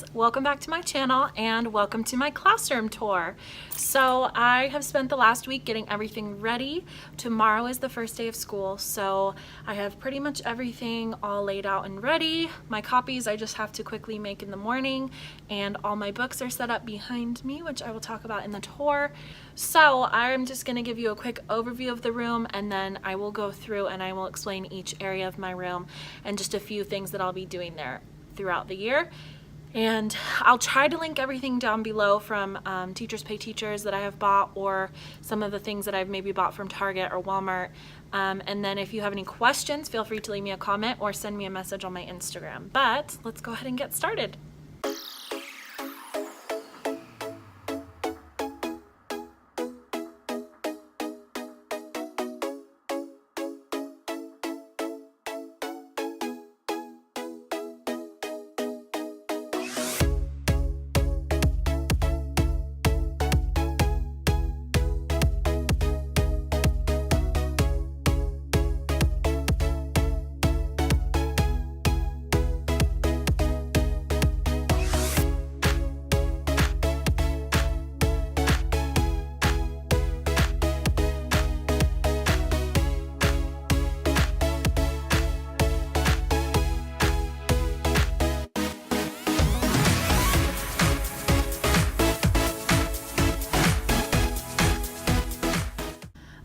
guys, welcome back to my channel and welcome to my classroom tour. So I have spent the last week getting everything ready. Tomorrow is the first day of school, so I have pretty much everything all laid out and ready. My copies I just have to quickly make in the morning, and all my books are set up behind me, which I will talk about in the tour. So I'm just going to give you a quick overview of the room, and then I will go through and I will explain each area of my room and just a few things that I'll be doing there throughout the year. And I'll try to link everything down below from Teachers Pay Teachers that I have bought, or some of the things that I've maybe bought from Target or Walmart. And then if you have any questions, feel free to leave me a comment or send me a message on my Instagram. But let's go ahead and get started.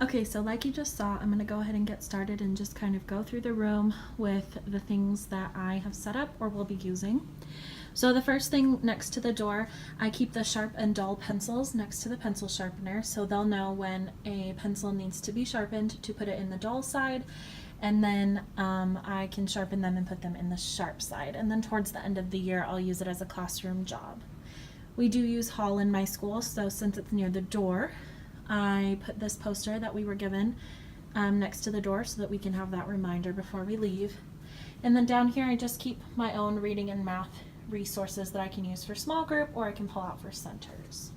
Okay, so like you just saw, I'm going to go ahead and get started and just kind of go through the room with the things that I have set up or will be using. So the first thing next to the door, I keep the sharp and dull pencils next to the pencil sharpener, so they'll know when a pencil needs to be sharpened to put it in the dull side, and then I can sharpen them and put them in the sharp side. And then towards the end of the year, I'll use it as a classroom job. We do use Hall in my school, so since it's near the door, I put this poster that we were given next to the door so that we can have that reminder before we leave. And then down here I just keep my own reading and math resources that I can use for small group, or I can pull out for centers.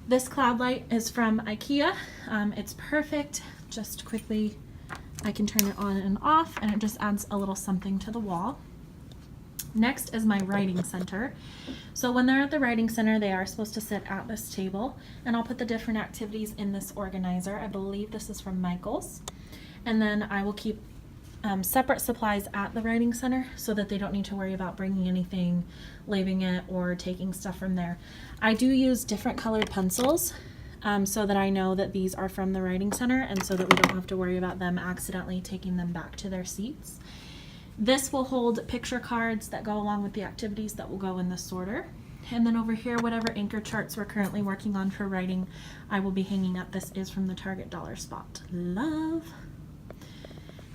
This cloud light is from IKEA. It's perfect. Just quickly I can turn it on and off, and it just adds a little something to the wall. Next is my writing center. So when they're at the writing center, they are supposed to sit at this table, and I'll put the different activities in this organizer. I believe this is from Michael's. And then I will keep separate supplies at the writing center so that they don't need to worry about bringing anything, leaving it, or taking stuff from there. I do use different colored pencils so that I know that these are from the writing center, and so that we don't have to worry about them accidentally taking them back to their seats. This will hold picture cards that go along with the activities that will go in this sorter. And then over here, whatever anchor charts we're currently working on for writing, I will be hanging up. This is from the Target Dollar Spot. Love.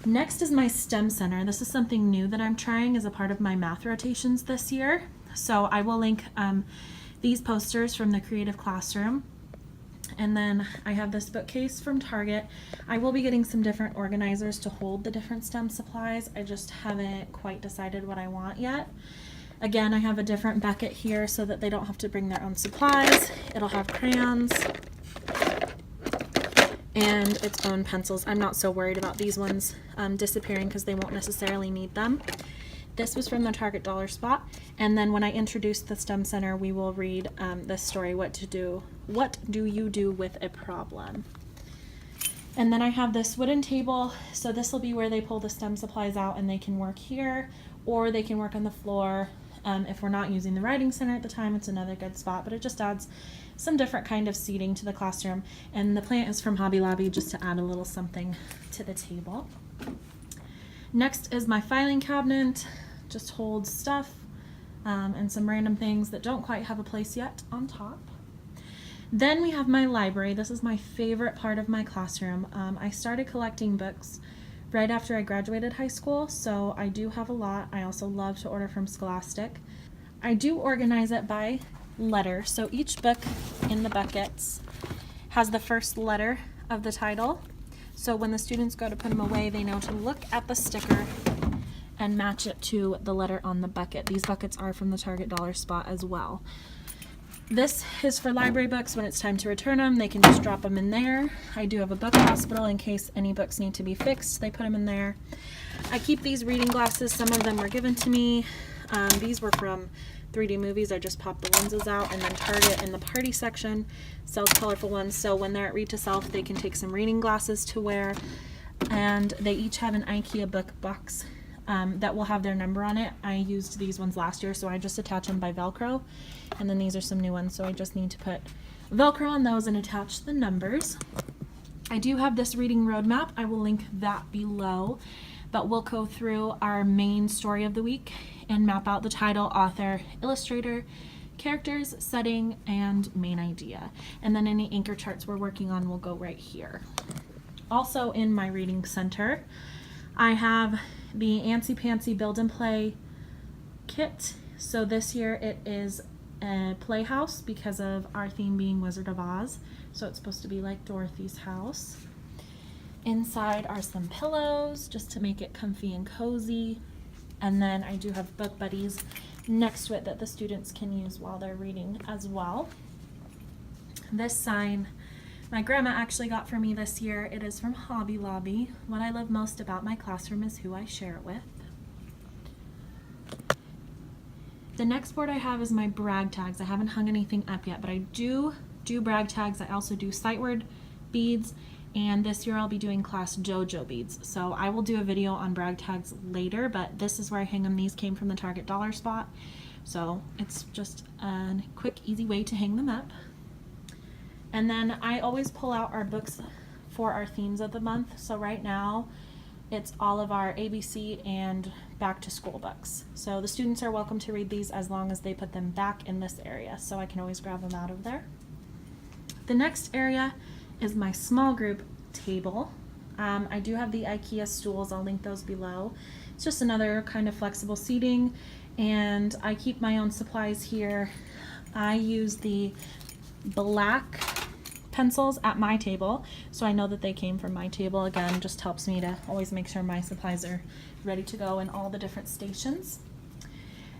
Next is my STEM center. This is something new that I'm trying as a part of my math rotations this year. So I will link these posters from the Creative Classroom. And then I have this bookcase from Target. I will be getting some different organizers to hold the different STEM supplies. I just haven't quite decided what I want yet. Again, I have a different bucket here so that they don't have to bring their own supplies. It'll have crayons and its own pencils. I'm not so worried about these ones disappearing because they won't necessarily need them. This was from the Target Dollar Spot, and then when I introduce the STEM Center, we will read this story, What Do You Do with a Problem? And then I have this wooden table, so this will be where they pull the STEM supplies out and they can work here, or they can work on the floor. If we're not using the writing center at the time, it's another good spot, but it just adds some different kind of seating to the classroom. And the plant is from Hobby Lobby, just to add a little something to the table. Next is my filing cabinet. Just holds stuff and some random things that don't quite have a place yet on top. Then we have my library. This is my favorite part of my classroom. I started collecting books right after I graduated high school, so I do have a lot. I also love to order from Scholastic. I do organize it by letter, so each book in the buckets has the first letter of the title. So when the students go to put them away, they know to look at the sticker and match it to the letter on the bucket. These buckets are from the Target Dollar Spot as well. This is for library books. When it's time to return them, they can just drop them in there. I do have a book hospital in case any books need to be fixed. They put them in there. I keep these reading glasses. Some of them were given to me. These were from 3D Movies. I just popped the lenses out, and then Target in the party section sells colorful ones. So when they're at read to self, they can take some reading glasses to wear, and they each have an IKEA book box that will have their number on it. I used these ones last year, so I just attach them by Velcro, and then these are some new ones, so I just need to put Velcro on those and attach the numbers. I do have this reading roadmap. I will link that below, but we'll go through our main story of the week and map out the title, author, illustrator, characters, setting, and main idea. And then any anchor charts we're working on will go right here. Also in my reading center, I have the Antsy Build and Play kit. So this year it is a playhouse because of our theme being Wizard of Oz. So it's supposed to be like Dorothy's house. Inside are some pillows just to make it comfy and cozy. And then I do have book buddies next to it that the students can use while they're reading as well. This sign my grandma actually got for me this year. It is from Hobby Lobby. What I love most about my classroom is who I share it with. The next board I have is my brag tags. I haven't hung anything up yet, but I do brag tags. I also do sight word beads, and this year I'll be doing class JoJo beads. So I will do a video on brag tags later, but this is where I hang them. These came from the Target dollar spot. So it's just a quick, easy way to hang them up. And then I always pull out our books for our themes of the month. So right now it's all of our ABC and back to school books. So the students are welcome to read these as long as they put them back in this area. So I can always grab them out of there. The next area is my small group table. I do have the IKEA stools. I'll link those below. It's just another kind of flexible seating, and I keep my own supplies here. I use the black pencils at my table, so I know that they came from my table. Again, just helps me to always make sure my supplies are ready to go in all the different stations.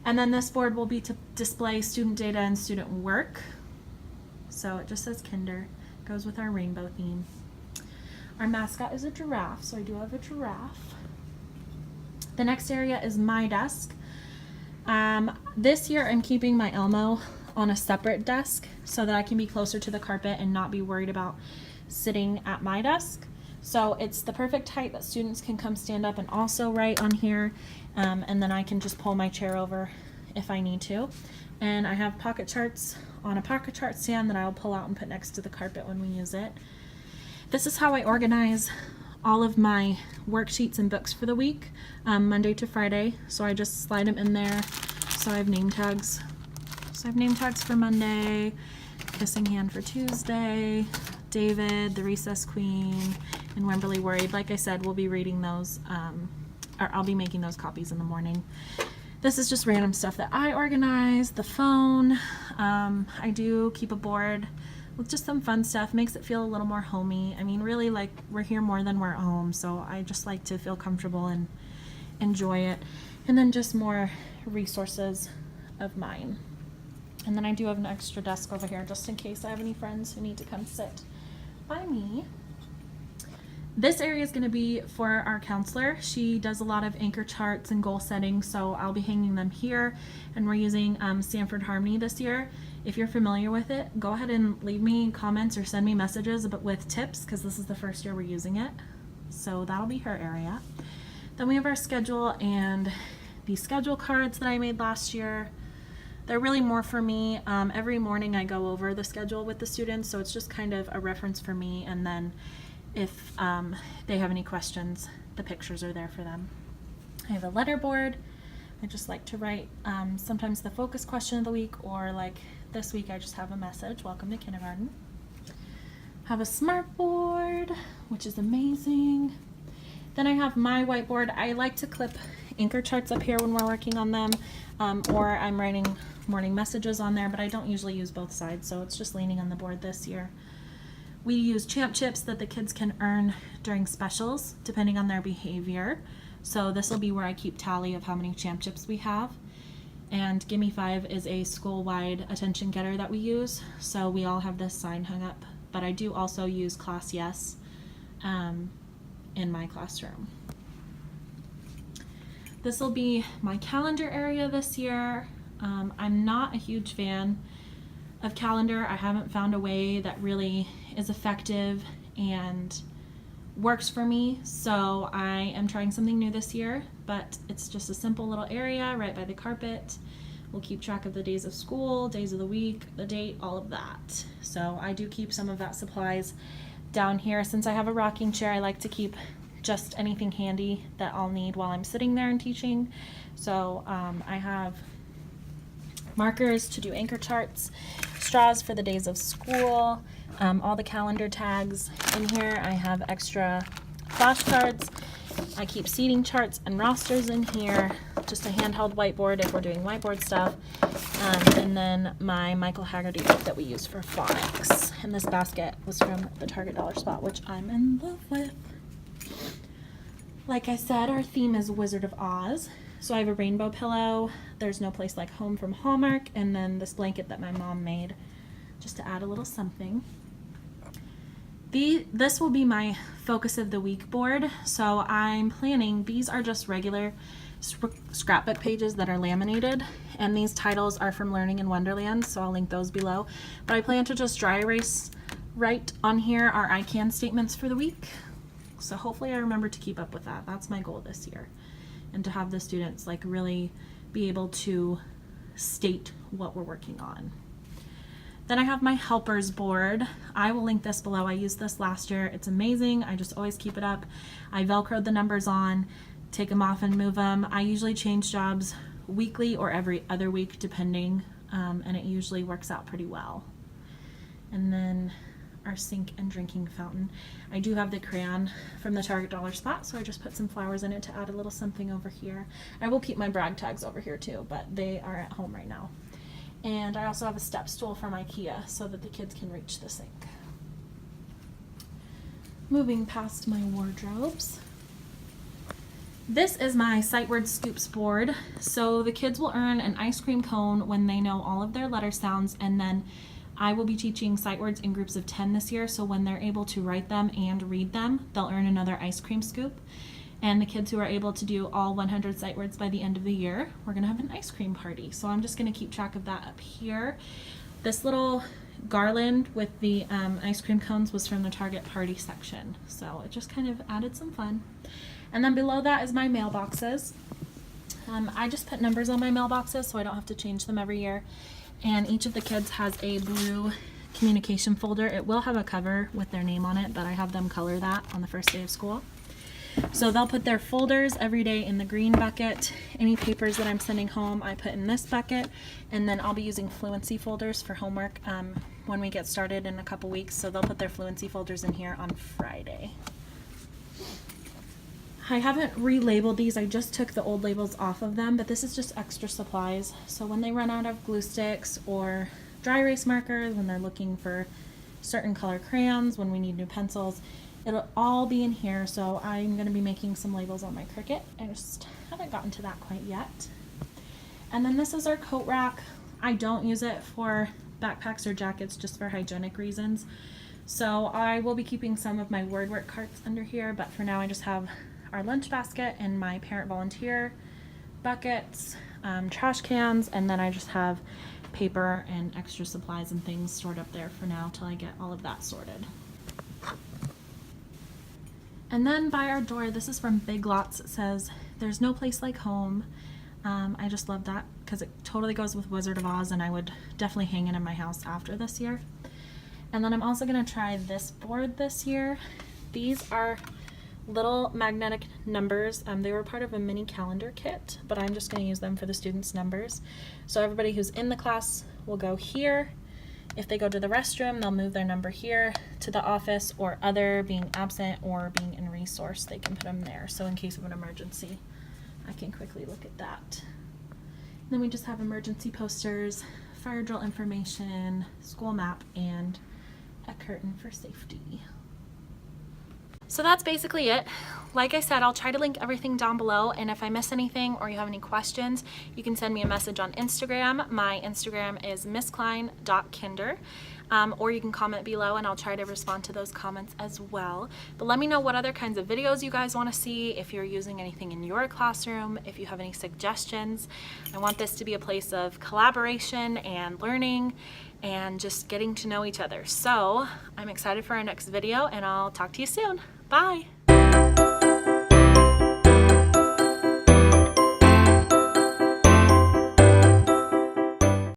And then this board will be to display student data and student work. So it just says Kinder, goes with our rainbow theme. Our mascot is a giraffe, so I do have a giraffe. The next area is my desk. This year I'm keeping my Elmo on a separate desk so that I can be closer to the carpet and not be worried about sitting at my desk. So it's the perfect height that students can come stand up and also write on here, and then I can just pull my chair over if I need to. And I have pocket charts on a pocket chart stand that I'll pull out and put next to the carpet when we use it. This is how I organize all of my worksheets and books for the week, Monday to Friday. So I just slide them in there. So I have name tags. So I have name tags for Monday, Kissing Hand for Tuesday, David, the Recess Queen, and Wemberly Worried. Like I said, we'll be reading those, or I'll be making those copies in the morning. This is just random stuff that I organize. The phone, I do keep a board with just some fun stuff. Makes it feel a little more homey. I mean, really, like, we're here more than we're at home, so I just like to feel comfortable and enjoy it. And then just more resources of mine. And then I do have an extra desk over here just in case I have any friends who need to come sit by me. This area is going to be for our counselor. She does a lot of anchor charts and goal setting, so I'll be hanging them here. And we're using Sanford Harmony this year. If you're familiar with it, go ahead and leave me comments or send me messages with tips, because this is the first year we're using it. So that'll be her area. Then we have our schedule and the schedule cards that I made last year. They're really more for me. Every morning I go over the schedule with the students, so it's just kind of a reference for me, and then if they have any questions, the pictures are there for them. I have a letter board. I just like to write sometimes the focus question of the week, or like this week I just have a message, welcome to kindergarten. Have a smart board, which is amazing. Then I have my whiteboard. I like to clip anchor charts up here when we're working on them, or I'm writing morning messages on there, but I don't usually use both sides, so it's just leaning on the board this year. We use champ chips that the kids can earn during specials, depending on their behavior. So this will be where I keep tally of how many champ chips we have. And Gimme 5 is a school-wide attention getter that we use, so we all have this sign hung up. But I do also use Class Yes in my classroom. this will be my calendar area this year. I'm not a huge fan of calendar. I haven't found a way that really is effective and works for me, so I am trying something new this year, but it's just a simple little area right by the carpet. We'll keep track of the days of school, days of the week, the date, all of that. So I do keep some of that supplies down here. Since I have a rocking chair, I like to keep just anything handy that I'll need while I'm sitting there and teaching. So I have markers to do anchor charts, straws for the days of school, all the calendar tags in here. I have extra flashcards. I keep seating charts and rosters in here, just a handheld whiteboard if we're doing whiteboard stuff, and then my Michael Haggerty book that we use for phonics. And this basket was from the Target Dollar Spot, which I'm in love with. Like I said, our theme is Wizard of Oz. So I have a rainbow pillow, There's No Place Like Home from Hallmark, and then this blanket that my mom made just to add a little something. This will be my focus of the week board. So I'm planning, these are just regular scrapbook pages that are laminated, and these titles are from Learning in Wonderland, so I'll link those below. But I plan to just dry erase right on here our I can statements for the week. So hopefully I remember to keep up with that. That's my goal this year. And to have the students like really be able to state what we're working on. Then I have my helpers board. I will link this below. I used this last year. It's amazing. I just always keep it up. I Velcroed the numbers on, take them off and move them. I usually change jobs weekly or every other week depending, and it usually works out pretty well. And then our sink and drinking fountain. I do have the crayon from the Target Dollar Spot, so I just put some flowers in it to add a little something over here. I will keep my brag tags over here too, but they are at home right now. And I also have a step stool from IKEA so that the kids can reach the sink. Moving past my wardrobes. This is my sight word scoops board. So the kids will earn an ice cream cone when they know all of their letter sounds, and then I will be teaching sight words in groups of 10 this year, so when they're able to write them and read them, they'll earn another ice cream scoop. And the kids who are able to do all 100 sight words by the end of the year, we're gonna have an ice cream party. So I'm just gonna keep track of that up here. This little garland with the ice cream cones was from the Target party section, so it just kind of added some fun. And then below that is my mailboxes. I just put numbers on my mailboxes so I don't have to change them every year. And each of the kids has a blue communication folder. It will have a cover with their name on it, but I have them color that on the first day of school. So they'll put their folders every day in the green bucket. Any papers that I'm sending home, I put in this bucket. And then I'll be using fluency folders for homework when we get started in a couple weeks. So they'll put their fluency folders in here on Friday. I haven't relabeled these. I just took the old labels off of them, but this is just extra supplies. So when they run out of glue sticks or dry erase markers, when they're looking for certain color crayons, when we need new pencils, it'll all be in here. So I'm going to be making some labels on my Cricut. I just haven't gotten to that quite yet. And then this is our coat rack. I don't use it for backpacks or jackets, just for hygienic reasons. So I will be keeping some of my word work carts under here, but for now I just have our lunch basket and my parent volunteer buckets, trash cans, and then I just have paper and extra supplies and things stored up there for now till I get all of that sorted. And then by our door, this is from Big Lots. It says, "There's no place like home." I just love that because it totally goes with Wizard of Oz, and I would definitely hang it in my house after this year. And then I'm also going to try this board this year. These are little magnetic numbers. They were part of a mini calendar kit, but I'm just going to use them for the students' numbers. So everybody who's in the class will go here. If they go to the restroom, they'll move their number here. To the office or other, being absent or being in resource, they can put them there. So in case of an emergency, I can quickly look at that. And then we just have emergency posters, fire drill information, school map, and a curtain for safety. So that's basically it. like I said, I'll try to link everything down below, and if I miss anything or you have any questions, you can send me a message on Instagram. My Instagram is missklein.kinder. Or you can comment below and I'll try to respond to those comments as well. But let me know what other kinds of videos you guys want to see, if you're using anything in your classroom, if you have any suggestions. I want this to be a place of collaboration and learning and just getting to know each other. So I'm excited for our next video, and I'll talk to you soon. Bye!